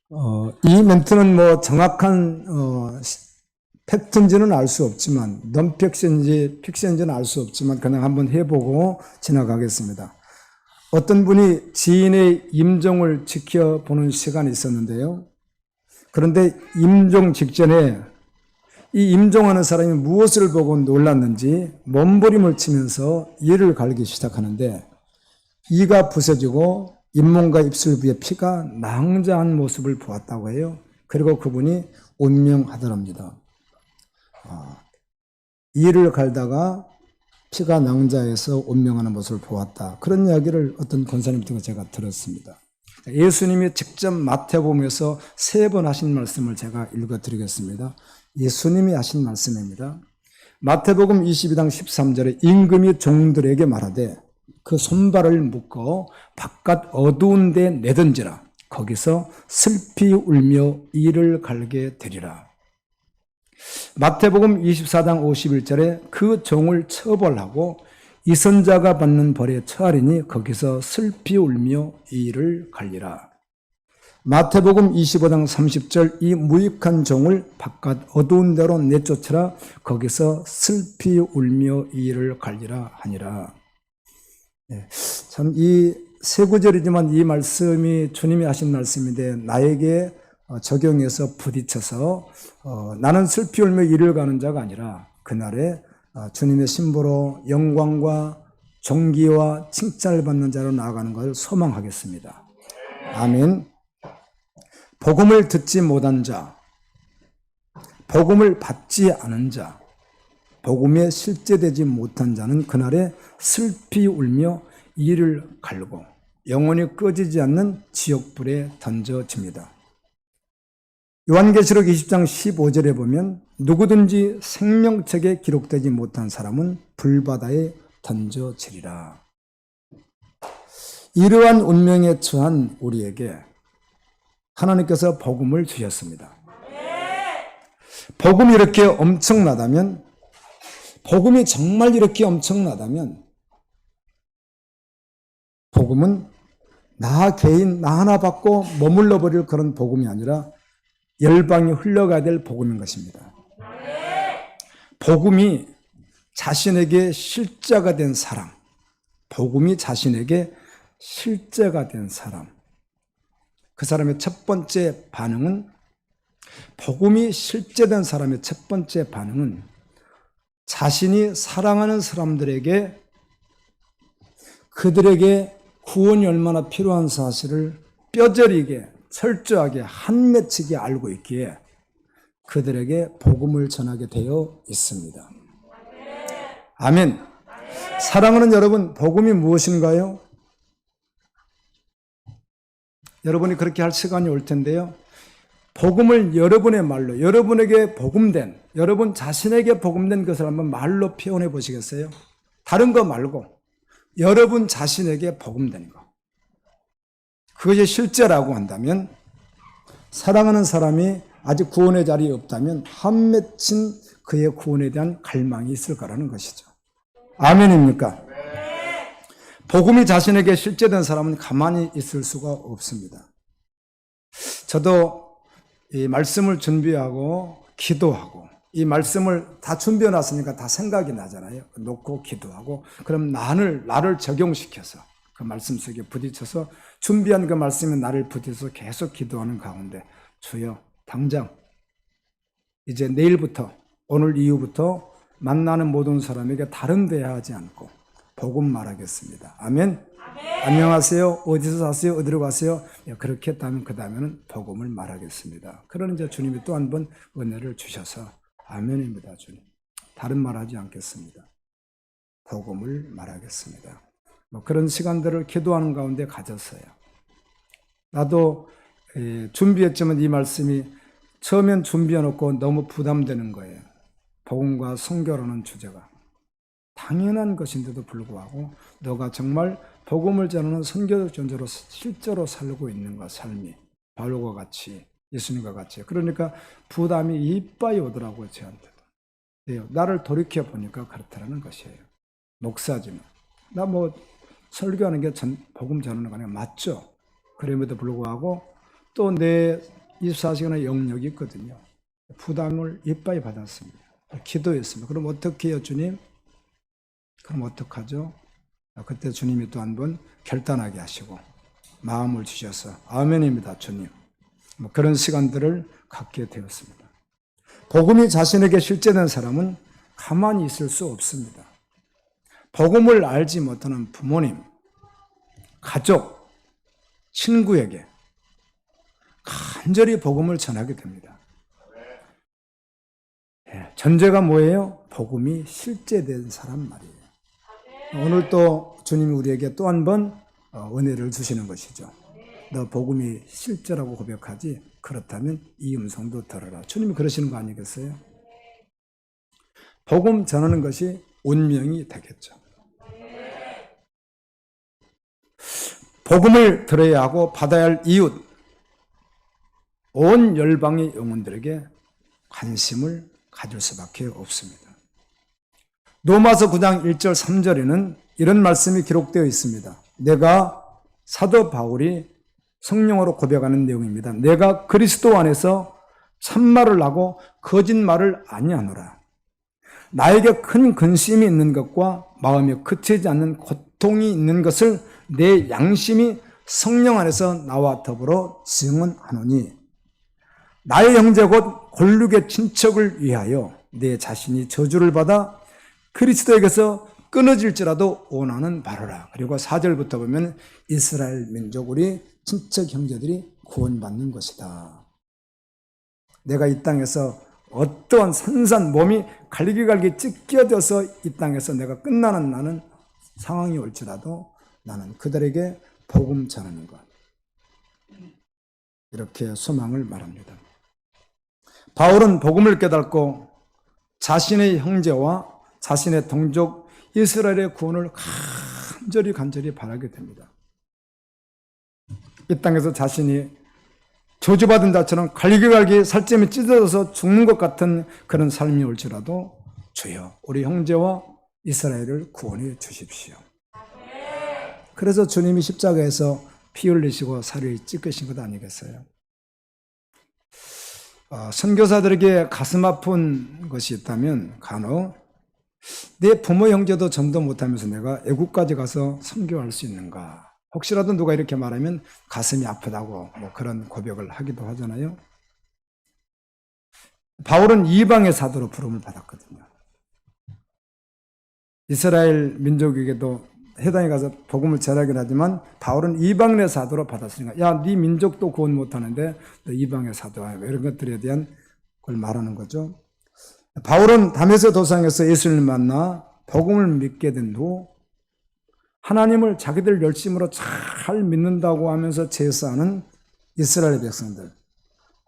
이 멘트는 뭐 정확한 팩트인지는 알 수 없지만 넌픽션인지 픽션인지는 알 수 없지만 그냥 한번 해보고 지나가겠습니다. 어떤 분이 지인의 임종을 지켜보는 시간이 있었는데요. 그런데 임종 직전에 이 임종하는 사람이 무엇을 보고 놀랐는지 몸부림을 치면서 이를 갈기 시작하는데 이가 부서지고 잇몸과 입술 위에 피가 낭자한 모습을 보았다고 해요. 그리고 그분이 운명하더랍니다. 이를 갈다가 피가 낭자해서 운명하는 모습을 보았다. 그런 이야기를 어떤 권사님 통해 제가 들었습니다. 예수님이 직접 마태복음에서 3번 하신 말씀을 제가 읽어드리겠습니다. 예수님이 하신 말씀입니다. 마태복음 22장 13절에 임금이 종들에게 말하되 그 손발을 묶어 바깥 어두운 데 내던지라. 거기서 슬피 울며 이를 갈게 되리라. 마태복음 24장 51절에 그 종을 처벌하고 이 선자가 받는 벌에 처하리니 거기서 슬피 울며 이를 갈리라. 마태복음 25장 30절 이 무익한 종을 바깥 어두운 데로 내쫓으라. 거기서 슬피 울며 이를 갈리라 하니라. 참 이 세 구절이지만 이 말씀이 주님이 하신 말씀인데 나에게 적용해서 부딪혀서 나는 슬피 울며 이를 가는 자가 아니라 그날에 주님의 신부로 영광과 존귀와 칭찬을 받는 자로 나아가는 것을 소망하겠습니다. 아멘. 복음을 듣지 못한 자, 복음을 받지 않은 자, 복음에 실제되지 못한 자는 그날에 슬피 울며 이를 갈고 영원히 꺼지지 않는 지옥불에 던져집니다. 요한계시록 20장 15절에 보면 누구든지 생명책에 기록되지 못한 사람은 불바다에 던져지리라. 이러한 운명에 처한 우리에게 하나님께서 복음을 주셨습니다. 복음이 이렇게 엄청나다면, 복음이 정말 이렇게 엄청나다면 복음은 나 개인, 나 하나 받고 머물러 버릴 그런 복음이 아니라 열방이 흘러가야 될 복음인 것입니다. 복음이 자신에게 실제가 된 사람, 복음이 자신에게 실제가 된 사람, 그 사람의 첫 번째 반응은, 복음이 실제된 사람의 첫 번째 반응은 자신이 사랑하는 사람들에게 그들에게 구원이 얼마나 필요한 사실을 뼈저리게 철저하게 한맺히게 알고 있기에 그들에게 복음을 전하게 되어 있습니다. 아멘. 사랑하는 여러분, 복음이 무엇인가요? 여러분이 그렇게 할 시간이 올 텐데요. 복음을 여러분의 말로, 여러분에게 복음된, 여러분 자신에게 복음된 것을 한번 말로 표현해 보시겠어요? 다른 거 말고 여러분 자신에게 복음된 거. 그것이 실제라고 한다면 사랑하는 사람이 아직 구원의 자리에 없다면 한 맺힌 그의 구원에 대한 갈망이 있을 거라는 것이죠. 아멘입니까? 복음이 자신에게 실제된 사람은 가만히 있을 수가 없습니다. 저도 이 말씀을 준비하고 기도하고 이 말씀을 다 준비해 놨으니까 다 생각이 나잖아요. 놓고 기도하고 그럼 나를 적용시켜서 그 말씀 속에 부딪혀서 준비한 그 말씀에 나를 부딪혀서 계속 기도하는 가운데 주여 당장 이제 내일부터 오늘 이후부터 만나는 모든 사람에게 다른 대하지 않고 복음 말하겠습니다. 아멘. 안녕하세요. 어디서 사세요? 어디로 가세요? 그렇게 했다면 그 다음에는 복음을 말하겠습니다. 그런 이제 주님이 또 한 번 은혜를 주셔서 아멘입니다. 주님. 다른 말 하지 않겠습니다. 복음을 말하겠습니다. 그런 시간들을 기도하는 가운데 가졌어요. 나도 준비했지만 이 말씀이 처음엔 준비해놓고 너무 부담되는 거예요. 복음과 선교라는 주제가. 당연한 것인데도 불구하고 너가 정말 복음을 전하는 선교적 존재로 실제로 살고 있는가, 삶이 바울과 같이 예수님과 같이. 그러니까 부담이 이빠이 오더라고요, 저한테도. 나를 돌이켜 보니까 그렇다는 것이에요. 목사지만 나 뭐 설교하는 게 복음 전하는 거 아니야, 맞죠? 그럼에도 불구하고 또 내 24시간의 영역이 있거든요. 부담을 이빠이 받았습니다. 기도했습니다. 그럼 어떻게 해요, 주님? 그럼 어떡하죠? 그때 주님이 또 한 번 결단하게 하시고 마음을 주셔서 아멘입니다, 주님. 그런 시간들을 갖게 되었습니다. 복음이 자신에게 실제된 사람은 가만히 있을 수 없습니다. 복음을 알지 못하는 부모님, 가족, 친구에게 간절히 복음을 전하게 됩니다. 전제가 뭐예요? 복음이 실제된 사람 말이에요. 오늘 또 주님이 우리에게 또 한 번 은혜를 주시는 것이죠. 너 복음이 실제라고 고백하지? 그렇다면 이 음성도 들어라. 주님이 그러시는 거 아니겠어요? 복음 전하는 것이 운명이 되겠죠. 복음을 들어야 하고 받아야 할 이웃, 온 열방의 영혼들에게 관심을 가질 수밖에 없습니다. 로마서 9장 1절 3절에는 이런 말씀이 기록되어 있습니다. 내가 사도 바울이 성령으로 고백하는 내용입니다. 내가 그리스도 안에서 참말을 하고 거짓말을 아니하노라. 나에게 큰 근심이 있는 것과 마음에 그치지 않는 고통이 있는 것을 내 양심이 성령 안에서 나와 더불어 증언하노니 나의 형제 곧 골육의 친척을 위하여 내 자신이 저주를 받아 그리스도에게서 끊어질지라도 원하는 바로라. 그리고 4절부터 보면 이스라엘 민족 우리 친척 형제들이 구원받는 것이다. 내가 이 땅에서 어떠한 산산 몸이 갈기갈기 찢겨져서 이 땅에서 내가 끝나는 나는 상황이 올지라도 나는 그들에게 복음 전하는 것. 이렇게 소망을 말합니다. 바울은 복음을 깨닫고 자신의 형제와 자신의 동족 이스라엘의 구원을 간절히 바라게 됩니다. 이 땅에서 자신이 저주받은 자처럼 갈기갈기 살점이 찢어져서 죽는 것 같은 그런 삶이 올지라도 주여 우리 형제와 이스라엘을 구원해 주십시오. 그래서 주님이 십자가에서 피 흘리시고 살을 찢으신 것 아니겠어요? 선교사들에게 가슴 아픈 것이 있다면 간혹 내 부모 형제도 전도 못하면서 내가 애국까지 가서 선교할 수 있는가? 혹시라도 누가 이렇게 말하면 가슴이 아프다고 그런 고백을 하기도 하잖아요. 바울은 이방의 사도로 부름을 받았거든요. 이스라엘 민족에게도 해당에 가서 복음을 전하긴 하지만 바울은 이방의 사도로 받았으니까 야, 네 민족도 구원 못하는데 너 이방의 사도야. 이런 것들에 대한 걸 말하는 거죠. 바울은 다메섹 도상에서 예수님을 만나 복음을 믿게 된 후 하나님을 자기들 열심으로 잘 믿는다고 하면서 제사하는 이스라엘 백성들,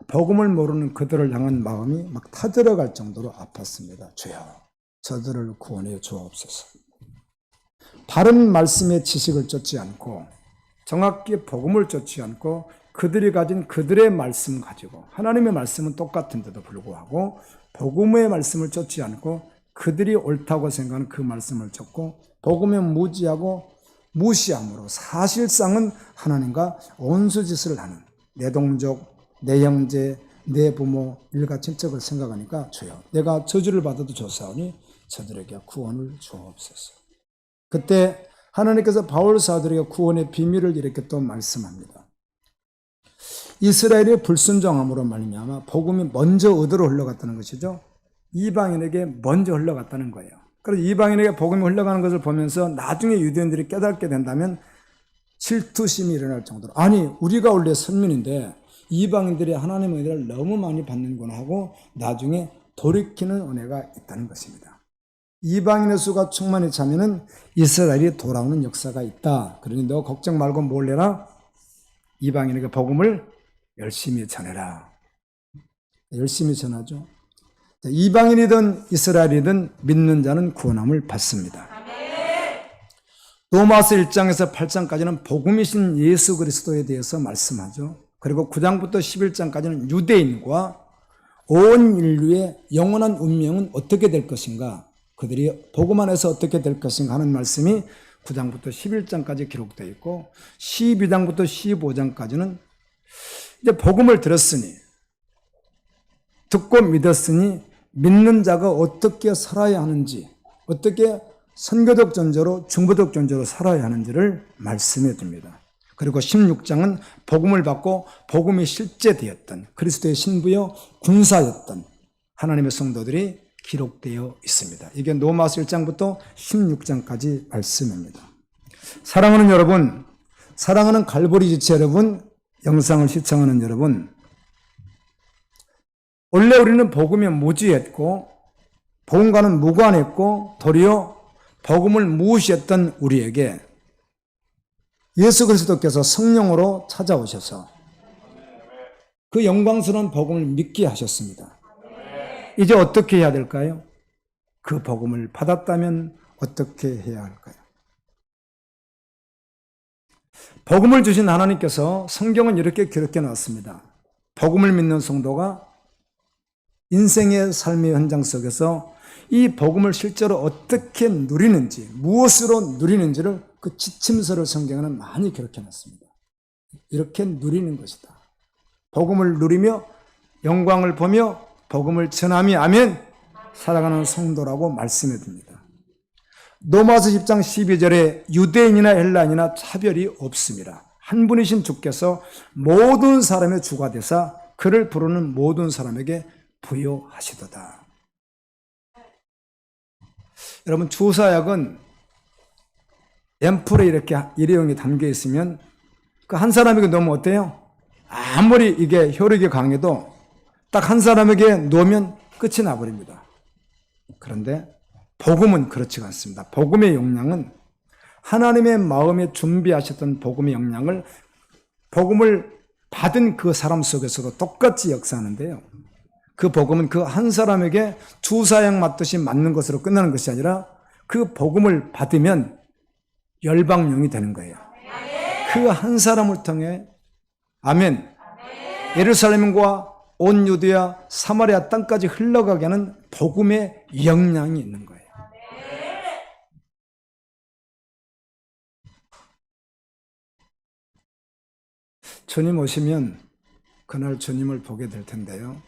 복음을 모르는 그들을 향한 마음이 막 타들어갈 정도로 아팠습니다. 주여, 저들을 구원해 주옵소서. 바른 말씀의 지식을 쫓지 않고 정확히 복음을 쫓지 않고 그들이 가진 그들의 말씀 가지고 하나님의 말씀은 똑같은데도 불구하고 복음의 말씀을 쫓지 않고 그들이 옳다고 생각하는 그 말씀을 쫓고 복음에 무시함으로 사실상은 하나님과 온수짓을 하는 내 동족, 내 형제, 내 부모, 일가 친척을 생각하니까 주여 내가 저주를 받아도 좋사오니 저들에게 구원을 주옵소서. 그때 하나님께서 바울 사도에게 구원의 비밀을 이렇게 또 말씀합니다. 이스라엘의 불순종함으로 말미암아 복음이 먼저 어디로 흘러갔다는 것이죠. 이방인에게 먼저 흘러갔다는 거예요. 그래서 이방인에게 복음이 흘러가는 것을 보면서 나중에 유대인들이 깨닫게 된다면 질투심이 일어날 정도로 아니 우리가 원래 선민인데 이방인들이 하나님의 은혜를 너무 많이 받는구나 하고 나중에 돌이키는 은혜가 있다는 것입니다. 이방인의 수가 충만히 차면은 이스라엘이 돌아오는 역사가 있다. 그러니 너 걱정 말고 뭘 해라? 이방인에게 복음을 열심히 전해라. 열심히 전하죠. 이방인이든 이스라엘이든 믿는 자는 구원함을 받습니다. 로마서 1장에서 8장까지는 복음이신 예수 그리스도에 대해서 말씀하죠. 그리고 9장부터 11장까지는 유대인과 온 인류의 영원한 운명은 어떻게 될 것인가, 그들이 복음 안에서 어떻게 될 것인가 하는 말씀이 9장부터 11장까지 기록되어 있고 12장부터 15장까지는 이제 복음을 들었으니, 듣고 믿었으니 믿는 자가 어떻게 살아야 하는지, 어떻게 선교적 존재로 중보적 존재로 살아야 하는지를 말씀해 줍니다. 그리고 16장은 복음을 받고 복음이 실제되었던 그리스도의 신부여 군사였던 하나님의 성도들이 기록되어 있습니다. 이게 로마서 1장부터 16장까지 말씀입니다. 사랑하는 여러분, 사랑하는 갈보리 지체 여러분, 영상을 시청하는 여러분, 원래 우리는 복음에 무지했고 복음과는 무관했고 도리어 복음을 무시했던 우리에게 예수 그리스도께서 성령으로 찾아오셔서 그 영광스러운 복음을 믿게 하셨습니다. 이제 어떻게 해야 될까요? 그 복음을 받았다면 어떻게 해야 할까요? 복음을 주신 하나님께서 성경은 이렇게 기록해 놨습니다. 복음을 믿는 성도가 인생의 삶의 현장 속에서 이 복음을 실제로 어떻게 누리는지, 무엇으로 누리는지를 그 지침서를 성경에는 많이 기록해 놨습니다. 이렇게 누리는 것이다. 복음을 누리며 영광을 보며 복음을 전하며 아멘 살아가는 성도라고 말씀해 둡니다. 로마서 10장 12절에 유대인이나 헬라인이나 차별이 없습니다. 한 분이신 주께서 모든 사람의 주가 되사 그를 부르는 모든 사람에게 부여하시도다. 여러분, 주사약은 앰플에 이렇게 일회용이 담겨 있으면 그 한 사람에게 넣으면 어때요? 아무리 이게 효력이 강해도 딱 한 사람에게 놓으면 끝이 나버립니다. 그런데 복음은 그렇지가 않습니다. 복음의 용량은 하나님의 마음에 준비하셨던 복음의 용량을 복음을 받은 그 사람 속에서도 똑같이 역사하는데요. 그 복음은 그 한 사람에게 주사약 맞듯이 맞는 것으로 끝나는 것이 아니라 그 복음을 받으면 열방용이 되는 거예요. 그 한 사람을 통해 아멘. 예루살렘과 온 유대야 사마리아 땅까지 흘러가게 하는 복음의 영향이 있는 거예요. 주님 오시면 그날 주님을 보게 될 텐데요.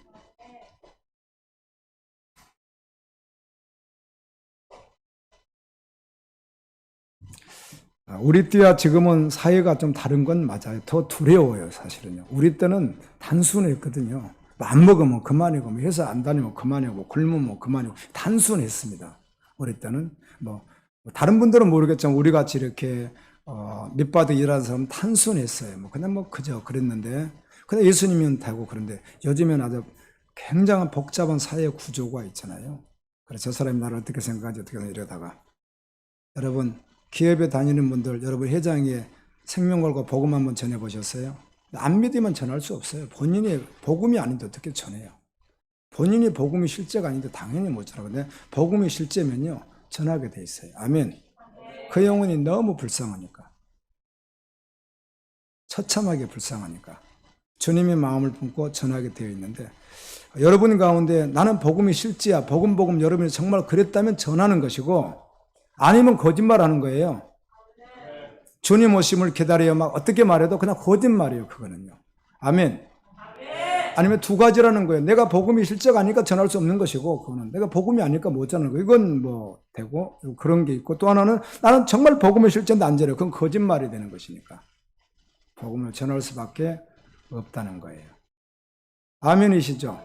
우리 때와 지금은 사회가 좀 다른 건 맞아요. 더 두려워요, 사실은요. 우리 때는 단순했거든요. 안 먹으면 그만이고, 회사 안 다니면 그만이고, 굶으면 그만이고, 단순했습니다. 우리 때는 다른 분들은 모르겠지만 우리 같이 이렇게 밑바닥 일하는 사람은 단순했어요. 그냥 그저 그랬는데, 그냥 예수님은 되고 그런데 요즘엔 아주 굉장한 복잡한 사회 구조가 있잖아요. 그래서 저 사람이 나를 어떻게 생각하지, 어떻게 이러다가 여러분. 기업에 다니는 분들, 여러분 회장에 생명 걸고 복음 한번 전해보셨어요? 안 믿으면 전할 수 없어요. 본인이 복음이 아닌데 어떻게 전해요? 본인이 복음이 실제가 아닌데 당연히 못 전하거든요. 복음이 실제면요, 전하게 돼 있어요. 아멘. 그 영혼이 너무 불쌍하니까. 처참하게 불쌍하니까. 주님의 마음을 품고 전하게 되어 있는데, 여러분 가운데 나는 복음이 실제야, 복음 여러분이 정말 그랬다면 전하는 것이고, 아니면 거짓말하는 거예요. 주님 오심을 기다려요. 어떻게 말해도 그냥 거짓말이에요. 그거는요. 아멘. 아니면 두 가지라는 거예요. 내가 복음이 실제가 아니니까 전할 수 없는 것이고, 그거는 내가 복음이 아니니까 못 전하는 거예요. 이건 되고 그런 게 있고, 또 하나는 나는 정말 복음이 실제인데 안 전해요. 그건 거짓말이 되는 것이니까 복음을 전할 수밖에 없다는 거예요. 아멘이시죠?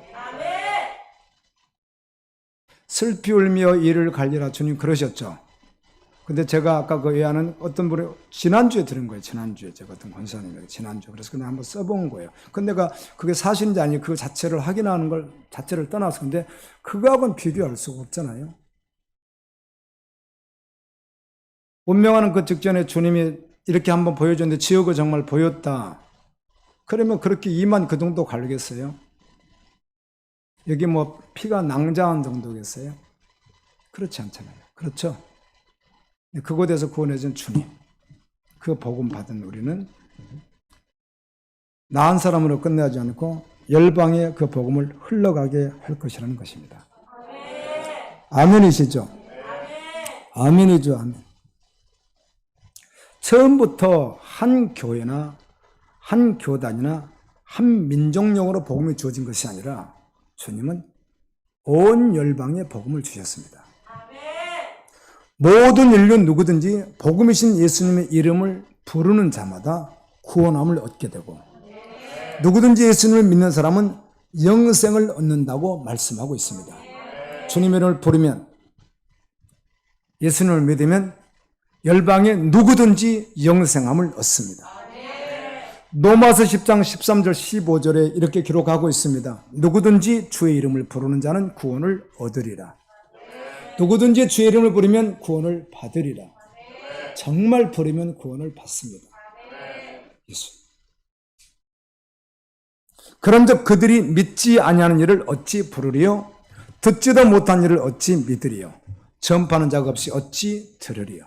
슬피 울며 이를 갈리라 주님 그러셨죠. 근데 제가 아까 그 예화는 어떤 분이 지난주에 들은 거예요. 지난주에 제가 어떤 권사님에게 지난주. 그래서 그냥 한번 써본 거예요. 근데 그게 사실인지 아닌지 그 자체를 확인하는 걸 자체를 떠나서 근데 그거하고는 비교할 수가 없잖아요. 운명하는 그 직전에 주님이 이렇게 한번 보여줬는데 지옥을 정말 보였다. 그러면 그렇게 이만 그 정도 갈리겠어요? 여기 피가 낭자한 정도겠어요? 그렇지 않잖아요. 그렇죠? 그곳에서 구원해준 주님, 그 복음 받은 우리는 나은 사람으로 끝내지 않고 열방에 그 복음을 흘러가게 할 것이라는 것입니다. 아멘이시죠? 아멘이죠. 아멘. 처음부터 한 교회나 한 교단이나 한 민족용으로 복음이 주어진 것이 아니라 주님은 온 열방에 복음을 주셨습니다. 모든 인류 누구든지 복음이신 예수님의 이름을 부르는 자마다 구원함을 얻게 되고 누구든지 예수님을 믿는 사람은 영생을 얻는다고 말씀하고 있습니다. 주님의 이름을 부르면 예수님을 믿으면 열방에 누구든지 영생함을 얻습니다. 로마서 10장 13절 15절에 이렇게 기록하고 있습니다. 누구든지 주의 이름을 부르는 자는 구원을 얻으리라. 누구든지 주의 이름을 부르면 구원을 받으리라. 정말 부르면 구원을 받습니다. 예수. 그런즉 그들이 믿지 아니하는 일을 어찌 부르리요? 듣지도 못한 일을 어찌 믿으리요? 전파하는 자가 없이 어찌 들으리요?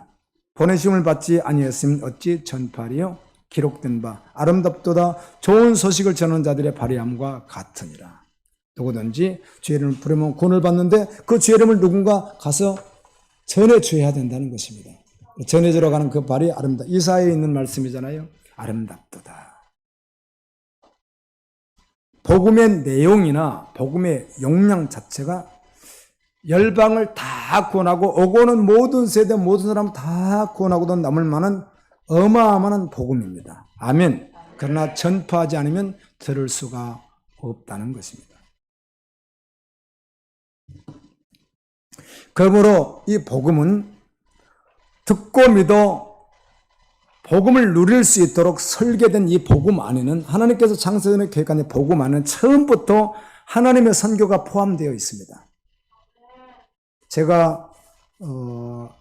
보내심을 받지 아니했으면 어찌 전파하리요? 기록된 바 아름답도다 좋은 소식을 전하는 자들의 발휘함과 같으니라. 누구든지 주의 이름을 부르면 구원을 받는데 그 주의 이름을 누군가 가서 전해줘야 된다는 것입니다. 전해주러 가는 그 발이 아름답다. 이사야에 있는 말씀이잖아요. 아름답도다. 복음의 내용이나 복음의 용량 자체가 열방을 다 구원하고 오고 오는 모든 세대 모든 사람 다 구원하고도 남을 만한 어마어마한 복음입니다. 아멘. 그러나 전파하지 않으면 들을 수가 없다는 것입니다. 그러므로 이 복음은 듣고 믿어 복음을 누릴 수 있도록 설계된 이 복음 안에는 하나님께서 창세전에 계획한 이 복음 안에는 처음부터 하나님의 선교가 포함되어 있습니다. 제가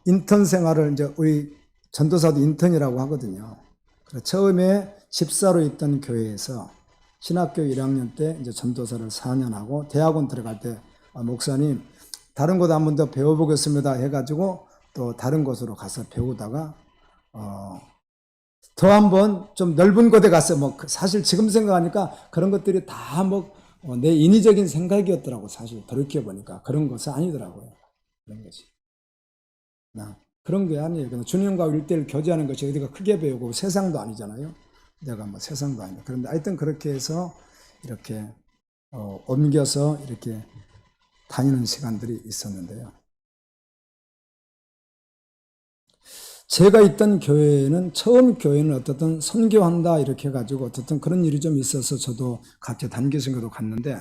인턴 생활을 이제 우리 전도사도 인턴이라고 하거든요. 그래서 처음에 집사로 있던 교회에서 신학교 1학년 때 이제 전도사를 4년 하고 대학원 들어갈 때 목사님 다른 곳 한 번 더 배워보겠습니다 해가지고 또 다른 곳으로 가서 배우다가 더 한 번 좀 넓은 곳에 가서 뭐 사실 지금 생각하니까 그런 것들이 다 뭐 내 인위적인 생각이었더라고. 사실 돌이켜 보니까 그런 것은 아니더라고요. 그런 것이. 그런 게 아니에요. 그냥 주님과 1대1 교제하는 것이 어디가 크게 배우고 세상도 아니잖아요. 내가 뭐 세상도 아니다. 그런데 하여튼 그렇게 해서 이렇게 옮겨서 이렇게 다니는 시간들이 있었는데요. 제가 있던 교회는 처음 교회는 어떻든 선교한다 이렇게 해가지고 어떻든 그런 일이 좀 있어서 저도 같이 단기 선교도 갔는데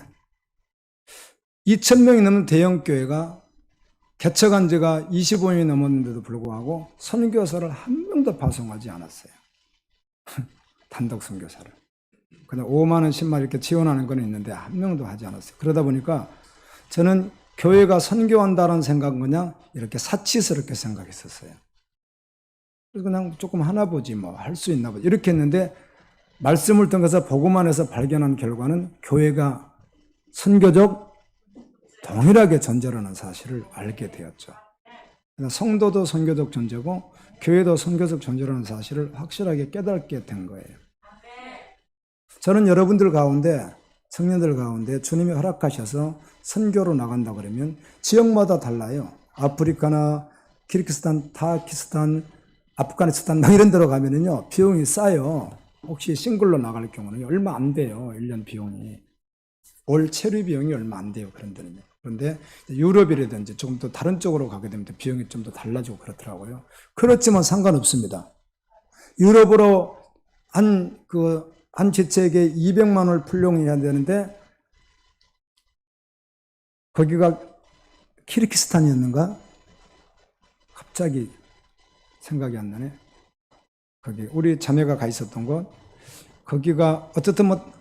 2,000명이 넘는 대형 교회가 개척한 지가 25년이 넘었는데도 불구하고 선교사를 한 명도 파송하지 않았어요. 단독 선교사를. 그냥 5만 원, 10만 원 이렇게 지원하는 건 있는데 한 명도 하지 않았어요. 그러다 보니까 저는 교회가 선교한다는 생각은 그냥 이렇게 사치스럽게 생각했었어요. 그래서 그냥 조금 하나 보지 뭐 할 수 있나 보지 이렇게 했는데 말씀을 통해서 복음 안에서 발견한 결과는 교회가 선교적 동일하게 존재라는 사실을 알게 되었죠. 성도도 선교적 존재고 교회도 선교적 존재라는 사실을 확실하게 깨닫게 된 거예요. 저는 여러분들 가운데 청년들 가운데 주님이 허락하셔서 선교로 나간다 그러면 지역마다 달라요. 아프리카나 키르기스탄, 타키스탄, 아프가니스탄 이런 데로 가면은요 비용이 싸요. 혹시 싱글로 나갈 경우는 얼마 안 돼요. 1년 비용이. 올 체류 비용이 얼마 안 돼요. 그런 데는요. 그런데 유럽이라든지 조금 더 다른 쪽으로 가게 되면 비용이 좀 더 달라지고 그렇더라고요. 그렇지만 상관없습니다. 유럽으로 한 지체에게 200만 원을 풀용해야 되는데 거기가 키르기스탄이었는가? 갑자기 생각이 안 나네. 거기 우리 자매가 가 있었던 곳 거기가 어쨌든 뭐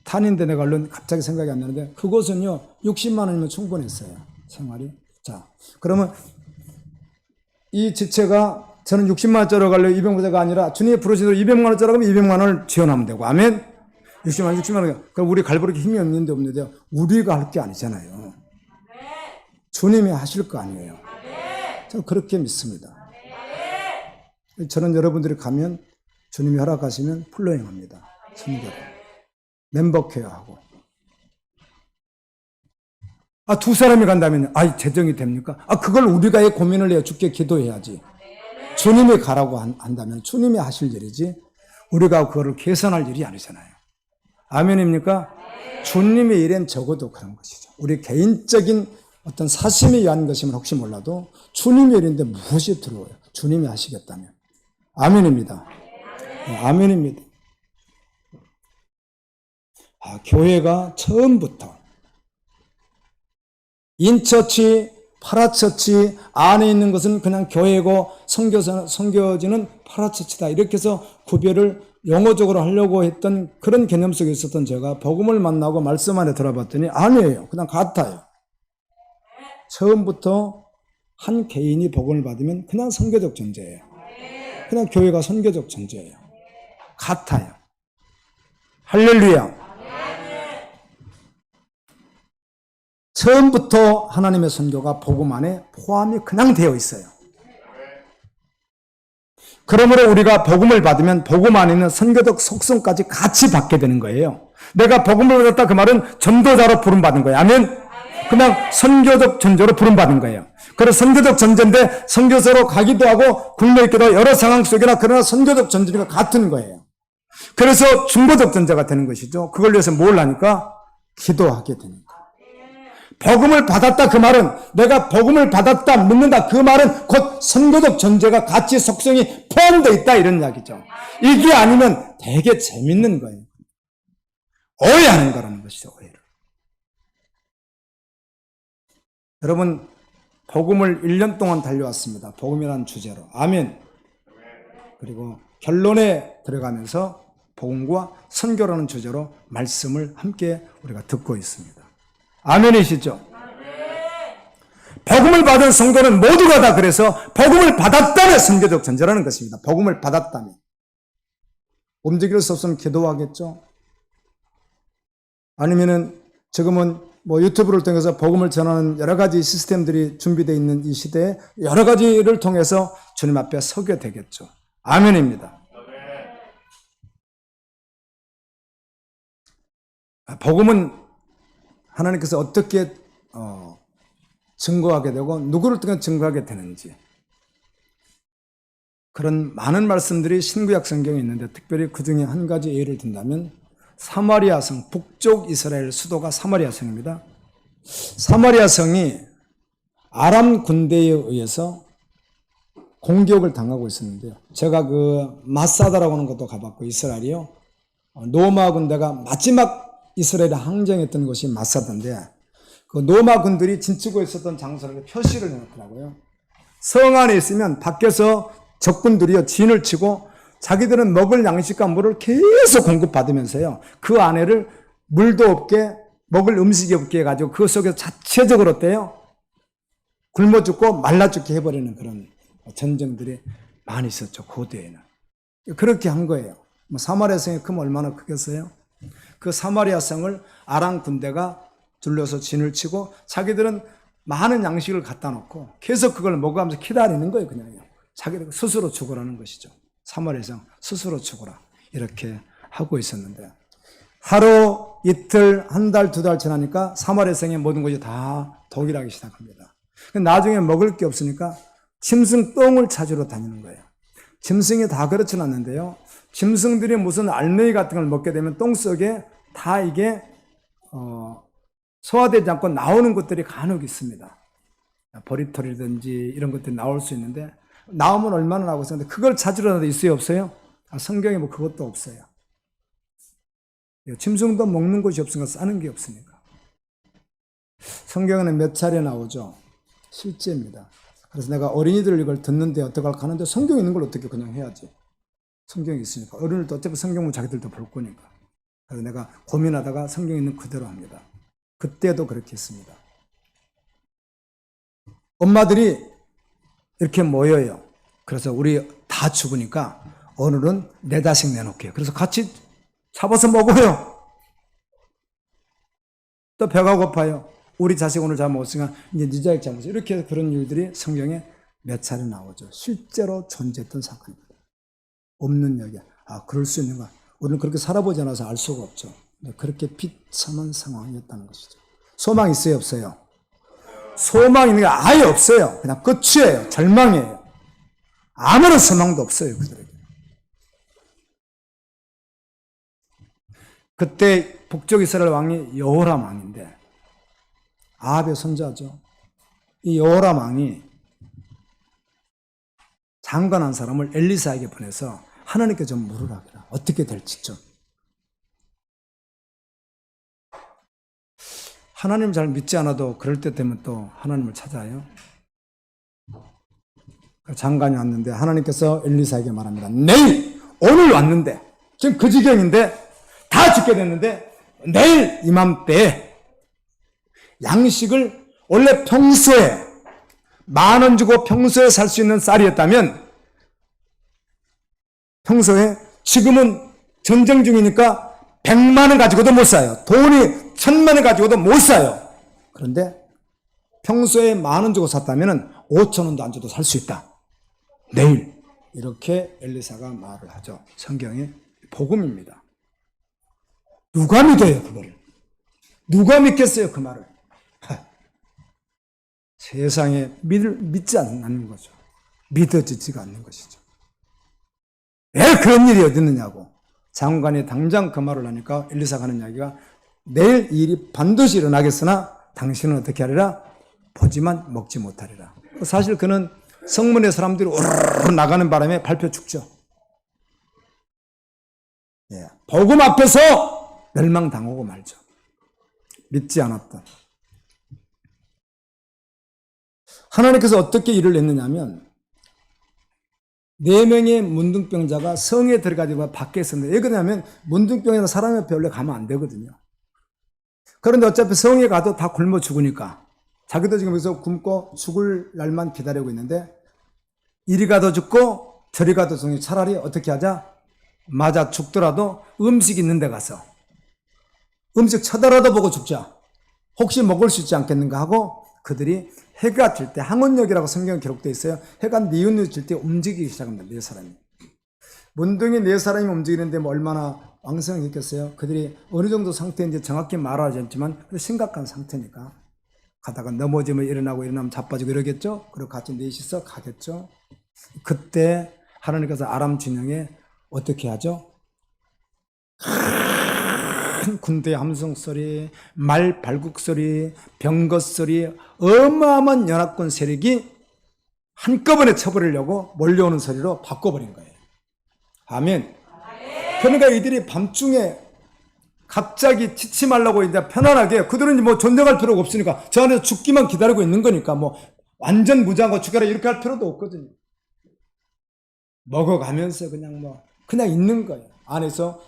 탄인데 내가 얼른 갑자기 생각이 안 나는데 그곳은요 60만 원이면 충분했어요. 생활이. 자 그러면 이 지체가 저는 60만 원짜리 가려고 200만 원짜리가 아니라 주님이 부르시도록 200만 원짜리 가면 200만 원을 지원하면 되고 아멘. 60만 원. 그럼 우리 갈부르기 힘이 없는데 없는데 우리가 할 게 아니잖아요. 주님이 하실 거 아니에요. 저는 그렇게 믿습니다. 저는 여러분들이 가면 주님이 허락하시면 풀로잉합니다. 선교를. 멤버케어 하고. 두 사람이 간다면, 재정이 됩니까? 그걸 우리가 고민을 해야 주께 기도해야지. 주님이 가라고 한다면 주님이 하실 일이지, 우리가 그거를 개선할 일이 아니잖아요. 아멘입니까? 주님의 일엔 적어도 그런 것이죠. 우리 개인적인 어떤 사심에 의한 것이면 혹시 몰라도 주님의 일인데 무엇이 들어와요? 주님이 하시겠다면. 아멘입니다. 네, 아멘입니다. 교회가 처음부터 인처치, 파라처치 안에 있는 것은 그냥 교회고 선교지는 파라처치다. 이렇게 해서 구별을 용어적으로 하려고 했던 그런 개념 속에 있었던 제가 복음을 만나고 말씀 안에 들어봤더니 아니에요. 그냥 같아요. 처음부터 한 개인이 복음을 받으면 그냥 선교적 존재예요. 그냥 교회가 선교적 존재예요. 같아요. 할렐루야. 처음부터 하나님의 선교가 복음 안에 포함이 그냥 되어 있어요. 그러므로 우리가 복음을 받으면 복음 안에 있는 선교적 속성까지 같이 받게 되는 거예요. 내가 복음을 받았다 그 말은 전도자로 부름받은 거예요. 아멘? 그냥 선교적 전조로 부름받은 거예요. 그래서 선교적 전제인데 선교사로 가기도 하고 굶어 있기도 여러 상황 속이나 그러나 선교적 전제가 같은 거예요. 그래서 중보적 전제가 되는 것이죠. 그걸 위해서 뭘 하니까? 기도하게 되니까. 복음을 받았다 그 말은 내가 복음을 받았다 믿는다 그 말은 곧 선교적 전제가 같이 속성이 포함되어 있다 이런 이야기죠. 이게 아니면 되게 재밌는 거예요. 오해하는 거라는 것이죠. 오해를. 여러분 복음을 1년 동안 달려왔습니다. 복음이라는 주제로. 아멘. 그리고 결론에 들어가면서 복음과 선교라는 주제로 말씀을 함께 우리가 듣고 있습니다. 아멘이시죠? 복음을 받은 성도는 모두가 다 그래서 복음을 받았다면 선교적 전제라는 것입니다. 복음을 받았다면. 움직일 수 없으면 기도하겠죠? 아니면은 지금은 뭐 유튜브를 통해서 복음을 전하는 여러 가지 시스템들이 준비되어 있는 이 시대에 여러 가지를 통해서 주님 앞에 서게 되겠죠. 아멘입니다. 복음은 하나님께서 어떻게 증거하게 되고 누구를 통해 증거하게 되는지 그런 많은 말씀들이 신구약 성경에 있는데 특별히 그 중에 한 가지 예를 든다면 사마리아 성, 북쪽 이스라엘 수도가 사마리아 성입니다. 사마리아 성이 아람 군대에 의해서 공격을 당하고 있었는데요. 제가 그 마사다라고 하는 것도 가봤고 이스라엘이요. 로마 군대가 마지막 이스라엘에 항쟁했던 곳이 마사다인데 그 로마 군들이 진치고 있었던 장소를 표시를 해놓더라고요. 성 안에 있으면 밖에서 적군들이요 진을 치고 자기들은 먹을 양식과 물을 계속 공급받으면서요 그 안에를 물도 없게 먹을 음식이 없게 해가지고 그 속에서 자체적으로 어때요? 굶어 죽고 말라 죽게 해버리는 그런 전쟁들이 많이 있었죠. 고대에는. 그렇게 한 거예요. 사마리아 성이 크면 얼마나 크겠어요? 그 사마리아 성을 아람 군대가 둘러서 진을 치고 자기들은 많은 양식을 갖다 놓고 계속 그걸 먹어가면서 기다리는 거예요. 그냥요. 자기들 스스로 죽으라는 것이죠. 사마리아 성 스스로 죽으라 이렇게 하고 있었는데 하루 이틀 한 달 두 달 지나니까 사마리아 성의 모든 것이 다 독일하기 시작합니다. 나중에 먹을 게 없으니까 짐승 똥을 찾으러 다니는 거예요. 짐승이 다 그렇진 않는데요. 짐승들이 무슨 알맹이 같은 걸 먹게 되면 똥 속에 다 이게 소화되지 않고 나오는 것들이 간혹 있습니다. 버리털이든지 이런 것들이 나올 수 있는데 나오면 얼마나 나오고 있었는데 그걸 찾으러 있어요 없어요? 성경에 뭐 그것도 없어요. 짐승도 먹는 것이 없으니까 싸는 게 없으니까. 성경에는 몇 차례 나오죠. 실제입니다. 그래서 내가 어린이들 이걸 듣는데 어떡할까 하는데 성경에 있는 걸 어떻게 그냥 해야지. 성경이 있으니까. 어른들도 어차피 성경은 자기들도 볼 거니까. 그래서 내가 고민하다가 성경에 있는 그대로 합니다. 그때도 그렇게 했습니다. 엄마들이 이렇게 모여요. 그래서 우리 다 죽으니까 오늘은 내 자식 내놓게요. 그래서 같이 잡아서 먹어요. 또 배가 고파요. 우리 자식 오늘 잘 먹었으니까 이제 네 자식 잡아서 이렇게 해서 그런 일들이 성경에 몇 차례 나오죠. 실제로 존재했던 사건입니다. 없는 얘기. 그럴 수 있는 거야. 우리는 그렇게 살아보지 않아서 알 수가 없죠. 그렇게 비참한 상황이었다는 것이죠. 소망 있어요, 없어요? 소망 있는 게 아예 없어요. 그냥 끝이에요. 절망이에요. 아무런 소망도 없어요, 그들에게. 그때 북쪽 이스라엘 왕이 여호람 왕인데 아합의 손자죠. 이 여호람 왕이 장관한 사람을 엘리사에게 보내서 하나님께 좀 물으라 그래. 어떻게 될지 좀. 하나님 잘 믿지 않아도 그럴 때 되면 또 하나님을 찾아요. 장관이 왔는데 하나님께서 엘리사에게 말합니다. 내일 오늘 왔는데 지금 그 지경인데 다 죽게 됐는데 내일 이맘때에 양식을 원래 평소에 10,000원 주고 평소에 살 수 있는 쌀이었다면 평소에 지금은 전쟁 중이니까 100만 원 가지고도 못 사요. 돈이 1,000만 원 가지고도 못 사요. 그런데 평소에 10,000원 주고 샀다면 5,000원도 안 줘도 살 수 있다. 내일 이렇게 엘리사가 말을 하죠. 성경의 복음입니다. 누가 믿어요 그거를? 누가 믿겠어요 그 말을? 세상에 믿지 않는 거죠. 믿어지지가 않는 것이죠. 왜 그런 일이 어디 있느냐고. 장관이 당장 그 말을 하니까 엘리사가 하는 이야기가 내일 이 일이 반드시 일어나겠으나 당신은 어떻게 하리라? 보지만 먹지 못하리라. 사실 그는 성문의 사람들이 오르르 나가는 바람에 밟혀 죽죠. 예, 복음 앞에서 멸망당하고 말죠. 믿지 않았던. 하나님께서 어떻게 일을 했느냐면 4명의 문둥병자가 성에 들어가지고 밖에 있었는데 왜 그러냐면 문둥병자는 사람 옆에 원래 가면 안 되거든요. 그런데 어차피 성에 가도 다 굶어 죽으니까 자기도 지금 여기서 굶고 죽을 날만 기다리고 있는데 이리 가도 죽고 저리 가도 죽으니 차라리 어떻게 하자? 맞아 죽더라도 음식 있는 데 가서 음식 쳐다라도 보고 죽자. 혹시 먹을 수 있지 않겠는가 하고 그들이 해가 질 때 항원역이라고 성경에 기록되어 있어요. 해가 뉘우뉘 질 때 움직이기 시작합니다. 4사람이. 문둥이 4사람이 움직이는데 뭐 얼마나 왕성했겠어요. 그들이 어느 정도 상태인지 정확히 말하지 않지만 심각한 상태니까 가다가 넘어지면 일어나고 일어나면 자빠지고 이러겠죠. 그리고 같이 넷이서 가겠죠. 그때 하나님께서 아람 진영에 어떻게 하죠? 큰 군대의 함성 소리, 말 발국 소리, 병거 소리, 어마어마한 연합군 세력이 한꺼번에 쳐버리려고 몰려오는 소리로 바꿔버린 거예요. 아멘. 그러니까 이들이 밤중에 갑자기 지침하려고 이제 편안하게 그들은 뭐 전쟁할 필요가 없으니까 저 안에서 죽기만 기다리고 있는 거니까 뭐 완전 무장하고 죽여라 이렇게 할 필요도 없거든요. 먹어가면서 그냥 있는 거예요. 안에서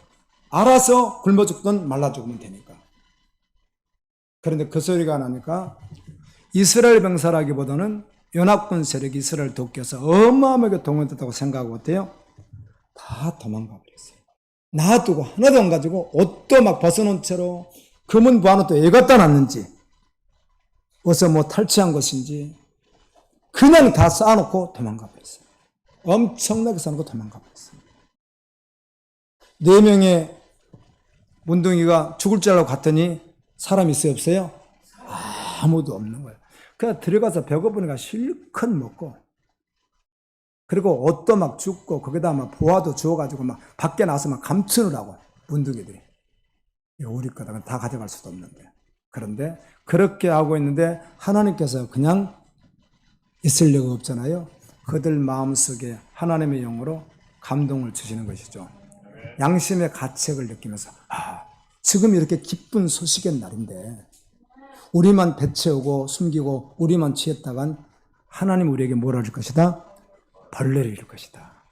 알아서 굶어 죽든 말라 죽으면 되니까. 그런데 그 소리가 나니까 이스라엘 병사라기보다는 연합군 세력이 이스라엘을 돕겨서 어마어마하게 동원됐다고 생각하고 어때요? 다 도망가 버렸어요. 놔두고 하나도 안 가지고 옷도 막 벗어놓은 채로 금은 부하는 또 애 갖다 놨는지 어서 뭐 탈취한 것인지 그냥 다 쌓아놓고 도망가 버렸어요. 엄청나게 쌓아놓고 도망가 버렸어요. 4명의 문둥이가 죽을 줄 알고 갔더니 사람 있어요 없어요? 아무도 없는 거예요. 그냥 들어가서 배고프니까 실컷 먹고 그리고 옷도 막 줍고 거기다 막 보화도 주워가지고 막 밖에 나와서 막 감추느라고 문둥이들이 우리 거다 다 가져갈 수도 없는데 그런데 그렇게 하고 있는데 하나님께서 그냥 있을 리가 없잖아요. 그들 마음속에 하나님의 영으로 감동을 주시는 것이죠. 양심의 가책을 느끼면서 지금 이렇게 기쁜 소식의 날인데 우리만 배채우고 숨기고 우리만 취했다간 하나님 우리에게 뭐라 줄 것이다? 벌레를 이룰 것이다.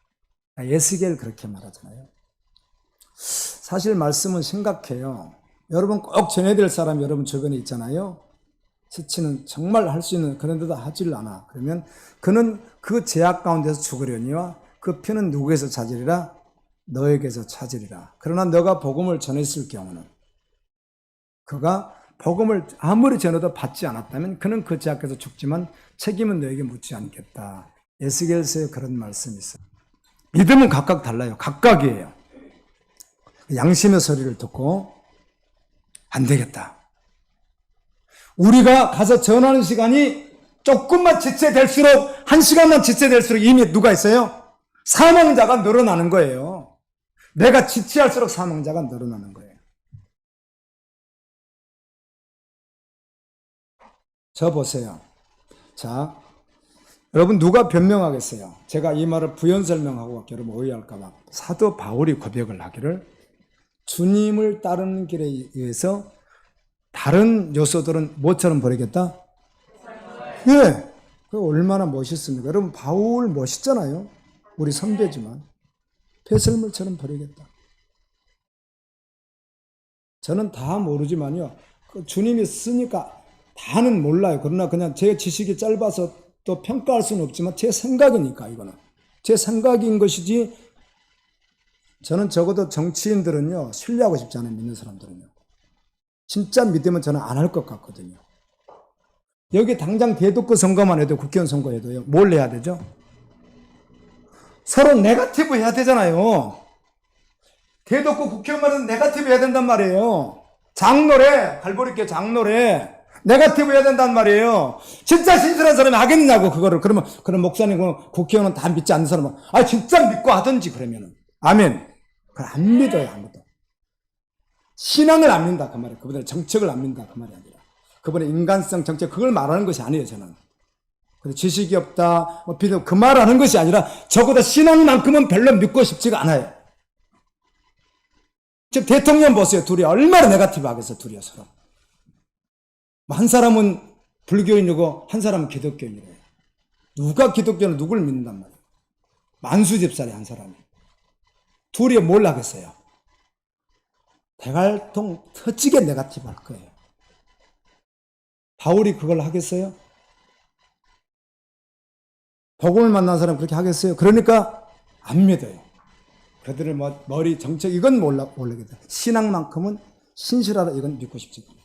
에스겔 그렇게 말하잖아요. 사실 말씀은 심각해요. 여러분 꼭 전해야 될 사람 여러분 주변에 있잖아요. 스치는 정말 할 수 있는 그런데도 하지를 않아. 그러면 그는 그 제약 가운데서 죽으려니와 그 피는 누구에서 찾으리라? 너에게서 찾으리라. 그러나 너가 복음을 전했을 경우는 그가 복음을 아무리 전해도 받지 않았다면 그는 그 제약에서 죽지만 책임은 너에게 묻지 않겠다. 에스겔서에 그런 말씀이 있어요. 믿음은 각각 달라요. 각각이에요. 양심의 소리를 듣고 안 되겠다. 우리가 가서 전하는 시간이 조금만 지체될수록 1시간만 지체될수록 이미 누가 있어요? 사망자가 늘어나는 거예요. 내가 지체할수록 사망자가 늘어나는 거예요. 저 보세요. 자, 여러분 누가 변명하겠어요? 제가 이 말을 부연 설명하고 여러분 오해할까봐. 사도 바울이 고백을 하기를 주님을 따르는 길에 의해서 다른 요소들은 뭐처럼 버리겠다? 예. 그 얼마나 멋있습니까? 여러분 바울 멋있잖아요. 우리 선배지만 배설물처럼 버리겠다. 저는 다 모르지만요. 그 주님이 쓰니까 다는 몰라요. 그러나 그냥 제 지식이 짧아서 또 평가할 수는 없지만 제 생각이니까 이거는. 제 생각인 것이지 저는 적어도 정치인들은요. 신뢰하고 싶지 않아요. 믿는 사람들은요. 진짜 믿으면 저는 안 할 것 같거든요. 여기 당장 대도구 선거만 해도 국회의원 선거해도요. 뭘 해야 되죠? 서로 네거티브 해야 되잖아요. 대도구 국회의원만 해도 네거티브 해야 된단 말이에요. 장로래, 갈보리교 장로래. 네거티브 해야 된단 말이에요. 진짜 신실한 사람이 하겠냐고, 그거를. 그러면, 그럼 목사님, 국회의원은 다 믿지 않는 사람은, 진짜 믿고 하든지, 그러면은. 아멘. 그걸 안 믿어요, 아무도. 신앙을 안 믿는다, 그 말이에요. 그분의 정책을 안 믿는다, 그 말이 아니라. 그분의 인간성 정책, 그걸 말하는 것이 아니에요, 저는. 근데 지식이 없다, 그 말하는 것이 아니라, 적어도 신앙만큼은 별로 믿고 싶지가 않아요. 지금 대통령 보세요. 둘이 얼마나 네거티브 하겠어, 둘이요, 서로. 한 사람은 불교인이고 한 사람은 기독교인이래요. 누가 기독교는 누굴 믿는단 말이에요. 만수집살이 한 사람이. 둘이 뭘 하겠어요? 대갈통 터지게 네거티브 할 거예요. 바울이 그걸 하겠어요? 복음을 만난 사람 그렇게 하겠어요? 그러니까 안 믿어요. 그들의 머리 정책 이건 모르겠다. 신앙만큼은 신실하다 이건 믿고 싶지 않아요.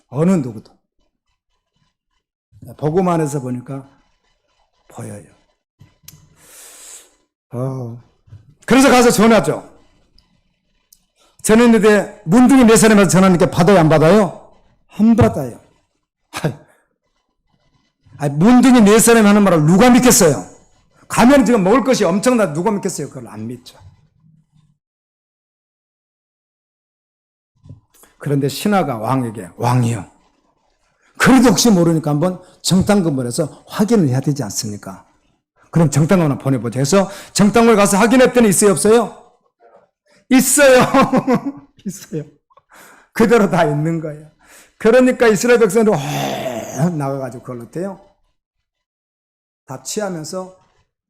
어느 누구도. 복음 안에서 보니까 보여요. 그래서 가서 전하죠. 전했는데 문둥이 네 사람에서 전하니까 받아요, 안 받아요? 안 받아요. 문둥이 네 사람이 하는 말을 누가 믿겠어요? 가면 지금 먹을 것이 엄청나다. 누가 믿겠어요? 그걸 안 믿죠. 그런데 신하가 왕이요. 그래도 혹시 모르니까 한번 정당검을 해서 확인을 해야 되지 않습니까? 그럼 정당검을 한번 보내보자 해서 정당검을 가서 확인했더니 있어요, 없어요? 있어요. 있어요. 그대로 다 있는 거예요. 그러니까 이스라엘 백성들이 나가가지고 그걸 어때요? 다 취하면서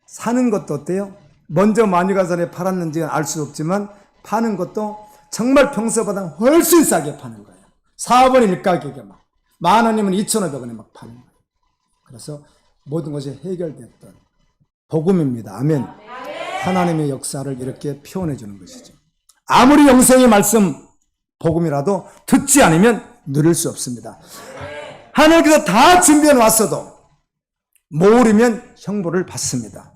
사는 것도 어때요? 먼저 마니가산에 팔았는지는 알 수 없지만 파는 것도 정말 평소보다 훨씬 싸게 파는 거예요. 4분의 1가격에 막. 10,000원이면 2,500원에 막 파는 거예요. 그래서 모든 것이 해결됐던 복음입니다. 아멘. 하나님의 역사를 이렇게 표현해 주는 것이죠. 아무리 영생의 말씀 복음이라도 듣지 않으면 누릴 수 없습니다. 하나님께서 다 준비해 놨어도 모르면 형벌을 받습니다.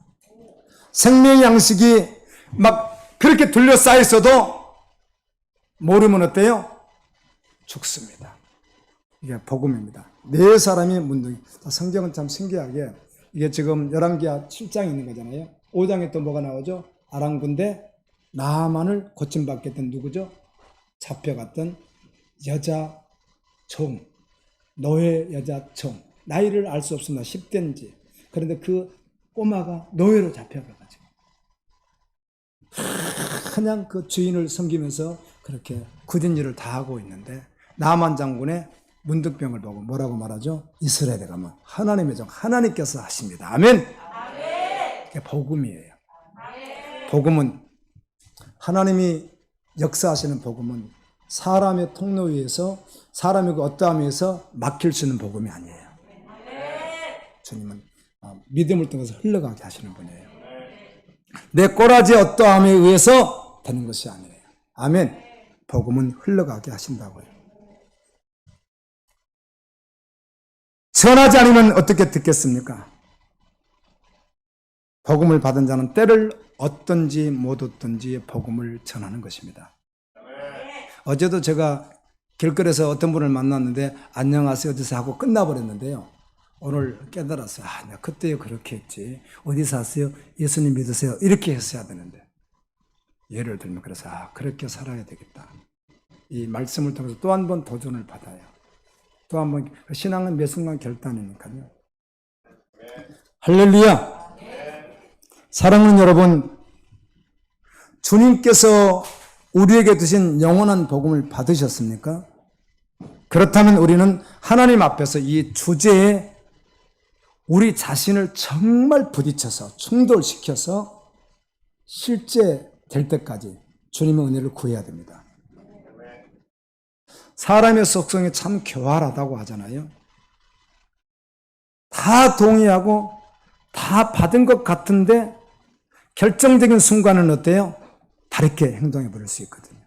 생명의 양식이 막 그렇게 둘러싸여 있어도 모르면 어때요? 죽습니다. 이게 복음입니다. 네 사람이 문둥이. 성경은 참 신기하게 이게 지금 열왕기하 7장에 있는 거잖아요. 5장에 또 뭐가 나오죠? 아람군대 나만을 고침받게 했던 누구죠? 잡혀갔던 여자 종, 노예 여자 종. 나이를 알 수 없습니다. 10대인지. 그런데 그 꼬마가 노예로 잡혀가가지고 그냥 그 주인을 섬기면서 그렇게 굳은 일을 다 하고 있는데 나만 장군의 문둥병을 보고 뭐라고 말하죠? 이스라엘에 가면 하나님의 종 하나님께서 하십니다. 아멘. 그게 복음이에요. 복음은 하나님이 역사하시는 복음은 사람의 통로 위에서 사람의 그 어떠함 위에서 막힐 수 있는 복음이 아니에요. 주님은 믿음을 통해서 흘러가게 하시는 분이에요. 내 꼬라지의 어떠함에 의해서 되는 것이 아니에요. 아멘. 복음은 흘러가게 하신다고요. 전하지 않으면 어떻게 듣겠습니까? 복음을 받은 자는 때를 얻든지 못 얻든지 복음을 전하는 것입니다. 어제도 제가 길거리에서 어떤 분을 만났는데 안녕하세요 어디서 하고 끝나버렸는데요. 오늘 깨달았어요. 내가 그때 그렇게 했지. 어디 사세요? 예수님 믿으세요. 이렇게 했어야 되는데. 예를 들면 그래서 그렇게 살아야 되겠다. 이 말씀을 통해서 또 한 번 도전을 받아요. 또 한번 신앙은 매 순간 결단이니까요. 할렐루야. 사랑하는 여러분, 주님께서 우리에게 주신 영원한 복음을 받으셨습니까? 그렇다면 우리는 하나님 앞에서 이 주제에 우리 자신을 정말 부딪혀서 충돌시켜서 실제 될 때까지 주님의 은혜를 구해야 됩니다. 사람의 속성이 참 교활하다고 하잖아요. 다 동의하고 다 받은 것 같은데 결정적인 순간은 어때요? 다르게 행동해 버릴 수 있거든요.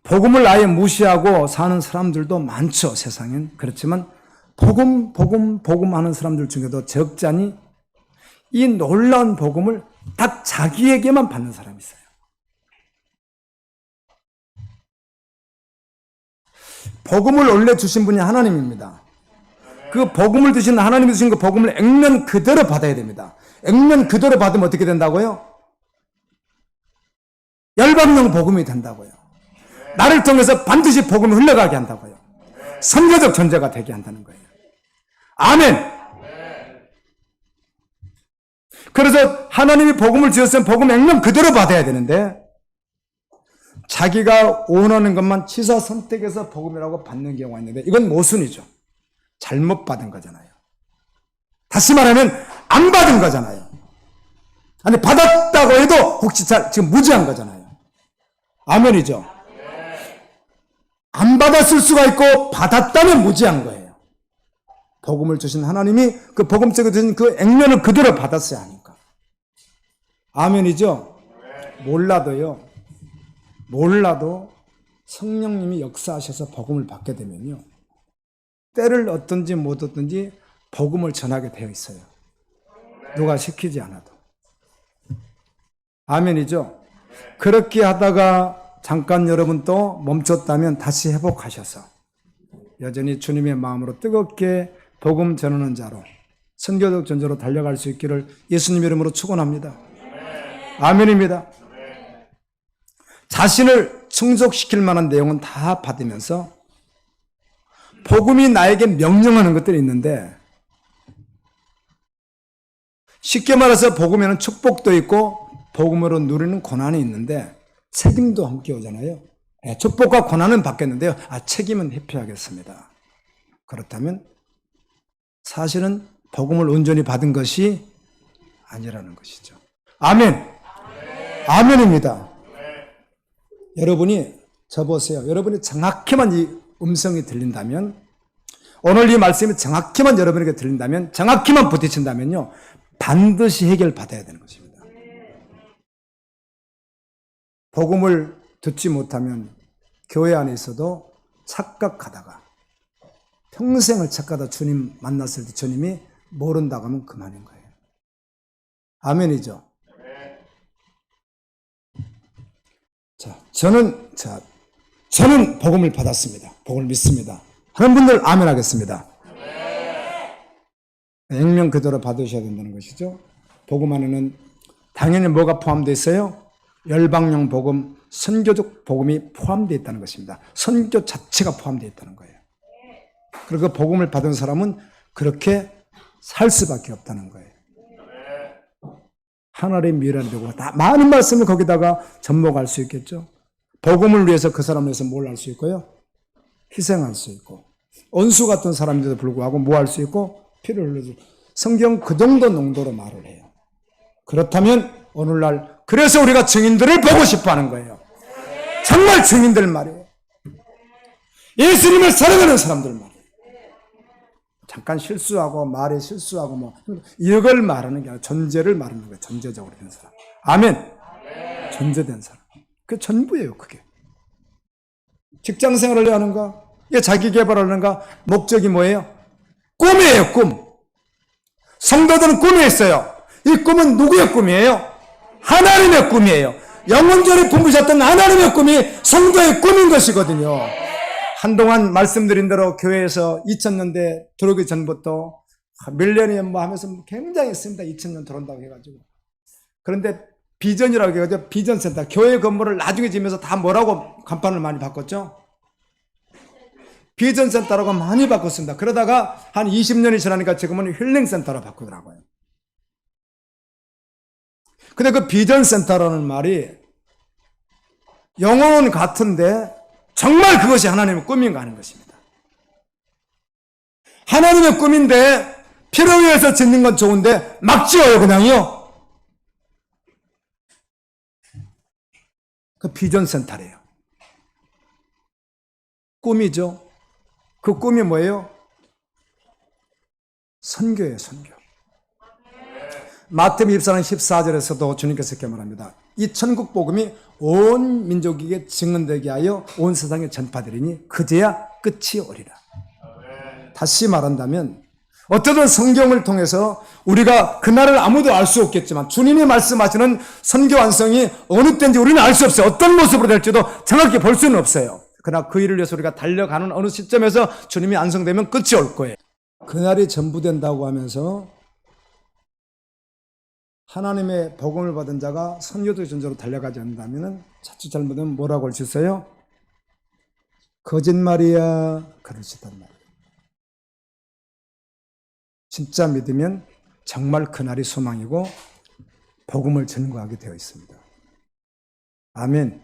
복음을 아예 무시하고 사는 사람들도 많죠, 세상엔. 그렇지만 복음 하는 사람들 중에도 적잖이 이 놀라운 복음을 딱 자기에게만 받는 사람이 있어요. 복음을 원래 주신 분이 하나님입니다. 그 복음을 주신 하나님이 주신 그 복음을 액면 그대로 받아야 됩니다. 액면 그대로 받으면 어떻게 된다고요? 열방용 복음이 된다고요. 나를 통해서 반드시 복음이 흘러가게 한다고요. 선교적 존재가 되게 한다는 거예요. 아멘. 그래서 하나님이 복음을 주셨으면 복음 액면 그대로 받아야 되는데 자기가 원하는 것만 취사 선택해서 복음이라고 받는 경우가 있는데 이건 모순이죠. 잘못 받은 거잖아요. 다시 말하면 안 받은 거잖아요. 아니 받았다고 해도 혹시 지금 무지한 거잖아요. 아멘이죠. 안 받았을 수가 있고 받았다면 무지한 거예요. 복음을 주신 하나님이 그 복음 속에 주신 그 액면을 그대로 받았어야 하니까. 아멘이죠. 몰라도 성령님이 역사하셔서 복음을 받게 되면요. 때를 얻든지 못 얻든지 복음을 전하게 되어 있어요. 누가 시키지 않아도. 아멘이죠. 그렇게 하다가 잠깐 여러분 또 멈췄다면 다시 회복하셔서 여전히 주님의 마음으로 뜨겁게 복음 전하는 자로 선교적 전자로 달려갈 수 있기를 예수님 이름으로 축원합니다. 아멘입니다. 자신을 충족시킬 만한 내용은 다 받으면서 복음이 나에게 명령하는 것들이 있는데 쉽게 말해서 복음에는 축복도 있고 복음으로 누리는 고난이 있는데 책임도 함께 오잖아요. 축복과 고난은 받겠는데요. 책임은 회피하겠습니다. 그렇다면 사실은 복음을 온전히 받은 것이 아니라는 것이죠. 아멘. 아멘입니다. 여러분이 저보세요. 여러분이 정확히만 이 음성이 들린다면 오늘 이 말씀이 정확히만 여러분에게 들린다면 정확히만 부딪힌다면요. 반드시 해결받아야 되는 것입니다. 복음을 듣지 못하면 교회 안에 있어도 착각하다가 평생을 착각하다 주님 만났을 때 주님이 모른다고 하면 그만인 거예요. 아멘이죠. 저는 복음을 받았습니다. 복음을 믿습니다. 하는 분들 아멘 하겠습니다. 액면 그대로 받으셔야 된다는 것이죠. 복음 안에는 당연히 뭐가 포함되어 있어요? 열방용 복음, 선교적 복음이 포함되어 있다는 것입니다. 선교 자체가 포함되어 있다는 거예요. 그리고 복음을 받은 사람은 그렇게 살 수밖에 없다는 거예요. 하나님의 미래를 두고 다 많은 말씀을 거기다가 접목할 수 있겠죠. 복음을 위해서 그 사람을 위해서 뭘 할 수 있고요? 희생할 수 있고 원수 같은 사람인데도 불구하고 뭐 할 수 있고 피를 흘려주고 성경 그 정도 농도로 말을 해요. 그렇다면 오늘날 그래서 우리가 증인들을 보고 싶어 하는 거예요. 정말 증인들 말이에요. 예수님을 사랑하는 사람들 말이에요. 잠깐 실수하고 말에 실수하고 뭐 이걸 말하는 게 아니라 존재를 말하는 거예요. 존재적으로 된 사람. 아멘. 존재된 사람. 그게 전부예요. 그게. 직장 생활을 하는가? 자기 개발하는가? 목적이 뭐예요? 꿈이에요. 꿈. 성도들은 꿈이 있어요. 이 꿈은 누구의 꿈이에요? 하나님의 꿈이에요. 영원전에 품으셨던 하나님의 꿈이 성도의 꿈인 것이거든요. 한동안 말씀드린 대로 교회에서 2000년대 들어오기 전부터 밀레니엄 뭐 하면서 굉장히 했습니다. 2000년 들어온다고 해가지고. 그런데 비전이라고 해가지고 비전센터, 교회 건물을 나중에 지면서 다 뭐라고 간판을 많이 바꿨죠? 비전센터라고 많이 바꿨습니다. 그러다가 한 20년이 지나니까 지금은 힐링센터로 바꾸더라고요. 근데 그 비전센터라는 말이 영어는 같은데 정말 그것이 하나님의 꿈인가 하는 것입니다. 하나님의 꿈인데 필요해서 짓는 건 좋은데 막 지어요, 그냥요. 그 비전센터래요. 꿈이죠. 그 꿈이 뭐예요? 선교예요, 선교. 마태복음 24장 14절에서도 주님께서 이렇게 말합니다. 이 천국 복음이 온 민족에게 증언되게 하여 온 세상에 전파되리니 그제야 끝이 오리라. 다시 말한다면 어쩌든 성경을 통해서 우리가 그날을 아무도 알 수 없겠지만 주님이 말씀하시는 선교 완성이 어느 때인지 우리는 알 수 없어요. 어떤 모습으로 될지도 정확히 볼 수는 없어요. 그러나 그 일을 위해서 우리가 달려가는 어느 시점에서 주님이 완성되면 끝이 올 거예요. 그날이 전부된다고 하면서 하나님의 복음을 받은 자가 선교도 전자로 달려가지 않는다면 자칫 잘못하면 뭐라고 할 수 있어요? 거짓말이야, 그러시단 말이에요. 진짜 믿으면 정말 그날이 소망이고 복음을 전거하게 되어 있습니다. 아멘.